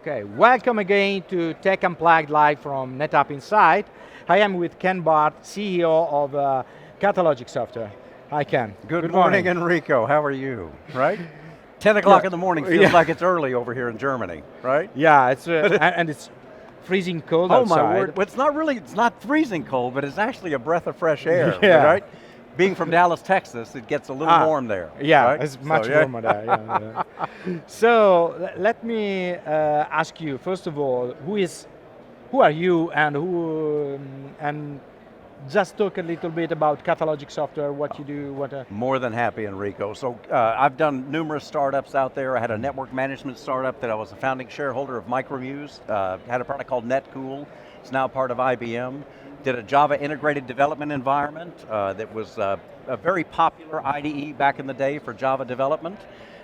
Okay, welcome again to Tech Unplugged live from NetApp Insight. I am with Ken Barth, CEO of Catalogic Software. Hi Ken. Good morning, Enrico. How are you? Right? 10 o'clock in the morning feels like it's early over here in Germany, right? Yeah, it's and it's freezing cold outside. Oh my word, well, it's not freezing cold, but it's actually a breath of fresh air, Yeah. right? Being from Dallas, Texas, it gets a little warm there. Yeah, right? it's much warmer there. Yeah. So let me ask you, first of all, who are you and just talk a little bit about Catalogic Software, what you do, More than happy, Enrico. So I've done numerous startups out there. I had a network management startup that I was a founding shareholder of Micromuse, had a product called NetCool. It's now part of IBM. Did a Java integrated development environment that was a very popular IDE back in the day for Java development.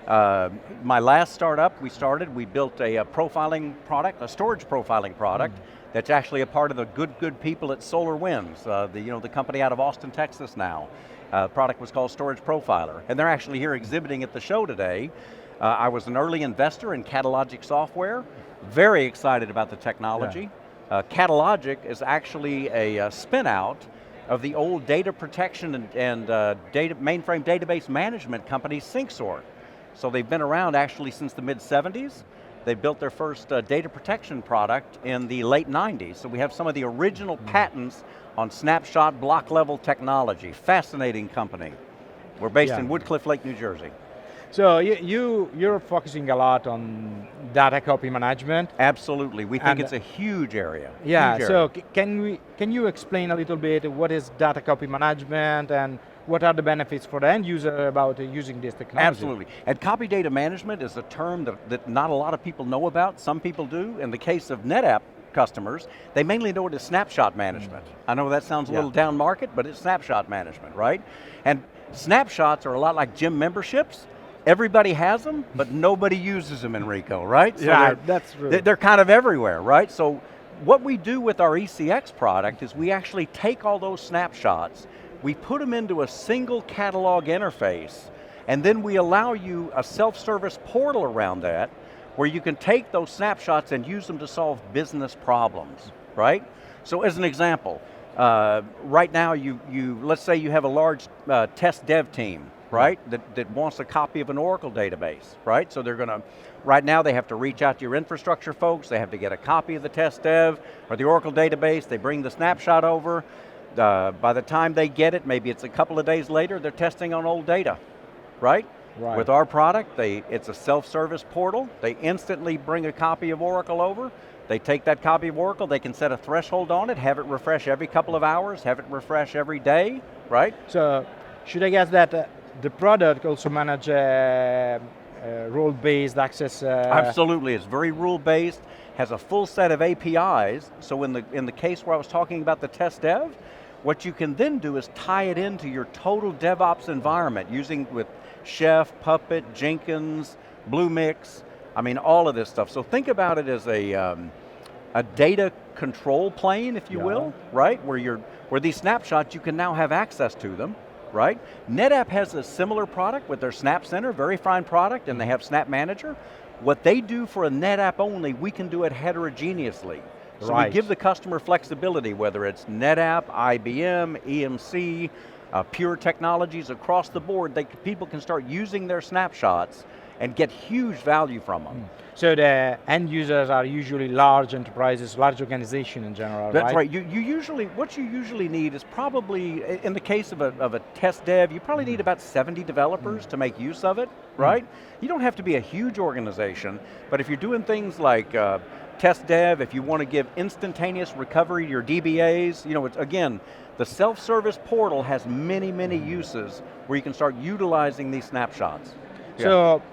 My last startup we built a profiling product, a storage profiling product, that's actually a part of the good people at SolarWinds, the company out of Austin, Texas now. The product was called Storage Profiler, and they're actually here exhibiting at the show today. I was an early investor in Catalogic Software, very excited about the technology. Yeah. Catalogic is actually a spin-out of the old data protection and mainframe database management company, SyncSort. So they've been around actually since the mid-70s. They built their first data protection product in the late 90s. So we have some of the original patents on snapshot block level technology. Fascinating company. We're based in Woodcliff Lake, New Jersey. So you're focusing a lot on data copy management. Absolutely, we think it's a huge area. Yeah, huge so can you explain a little bit what is data copy management and what are the benefits for the end user about using this technology? Absolutely, and copy data management is a term that not a lot of people know about. Some people do. In the case of NetApp customers, they mainly know it as snapshot management. I know that sounds a little down market, but it's snapshot management, right? And snapshots are a lot like gym memberships. Everybody has them, but nobody uses them, Enrico, right? So yeah, that's true. They're kind of everywhere, right? So what we do with our ECX product is we actually take all those snapshots, we put them into a single catalog interface, and then we allow you a self-service portal around that where you can take those snapshots and use them to solve business problems, right? So as an example, right now let's say you have a large test dev team, right, that wants a copy of an Oracle database, right? So right now they have to reach out to your infrastructure folks, they have to get a copy of the test dev or the Oracle database, they bring the snapshot over, by the time they get it, maybe it's a couple of days later, they're testing on old data, right? Right. With our product, it's a self-service portal, they instantly bring a copy of Oracle over, they take that copy of Oracle, they can set a threshold on it, have it refresh every couple of hours, have it refresh every day, right? So, should I guess that the product also manages role-based access? Absolutely, it's very rule-based, has a full set of APIs, so in the case where I was talking about the test dev, what you can then do is tie it into your total DevOps environment with Chef, Puppet, Jenkins, Bluemix, I mean all of this stuff. So think about it as a data control plane, if you will, right? Where these snapshots, you can now have access to them, right? NetApp has a similar product with their Snap Center, very fine product, and they have Snap Manager. What they do for a NetApp only, we can do it heterogeneously. So we give the customer flexibility, whether it's NetApp, IBM, EMC, Pure Technologies, across the board, people can start using their snapshots and get huge value from them. So the end users are usually large enterprises, large organizations in general, That's right. What you usually need is probably, in the case of a test dev, you probably need about 70 developers to make use of it, right? You don't have to be a huge organization, but if you're doing things like test dev, if you want to give instantaneous recovery to your DBAs, again, the self-service portal has many, many uses where you can start utilizing these snapshots. So,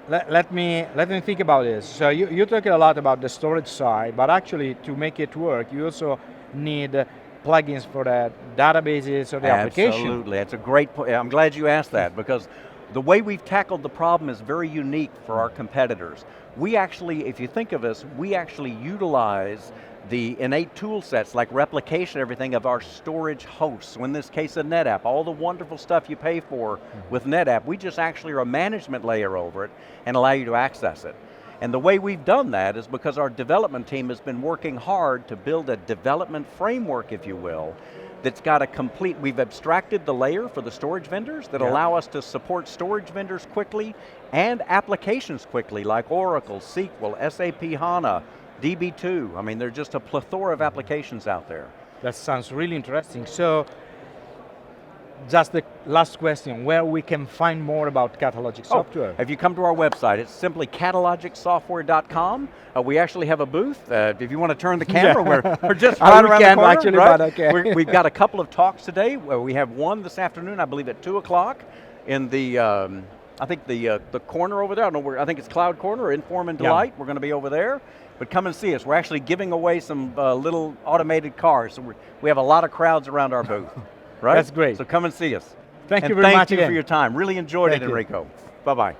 let me think about this. So you talk a lot about the storage side, but actually to make it work, you also need plugins for the databases or the application. Absolutely, that's a great point. I'm glad you asked that because the way we've tackled the problem is very unique for our competitors. We actually, if you think of us, we actually utilize the innate tool sets like replication, everything of our storage hosts. So in this case of NetApp, all the wonderful stuff you pay for with NetApp, we just actually are a management layer over it and allow you to access it. And the way we've done that is because our development team has been working hard to build a development framework, if you will, that's got a complete, we've abstracted the layer for the storage vendors that allow us to support storage vendors quickly and applications quickly, like Oracle, SQL, SAP HANA, DB2. I mean, there's just a plethora of applications out there. That sounds really interesting. So, just the last question, where we can find more about Catalogic software? If you come to our website, it's simply catalogicsoftware.com. We actually have a booth. If you want to turn the camera, we're just right around the corner. Actually, right? but okay. We've got a couple of talks today. We have one this afternoon, I believe at 2 o'clock in the, I think the corner over there. I don't know where, I think it's Cloud Corner or Inform and Delight. We're going to be over there. But come and see us. We're actually giving away some little automated cars. So we have a lot of crowds around our booth. Right? That's great. So come and see us. Thank you very much again. Thank you for your time. Really enjoyed it, Enrico. Bye-bye.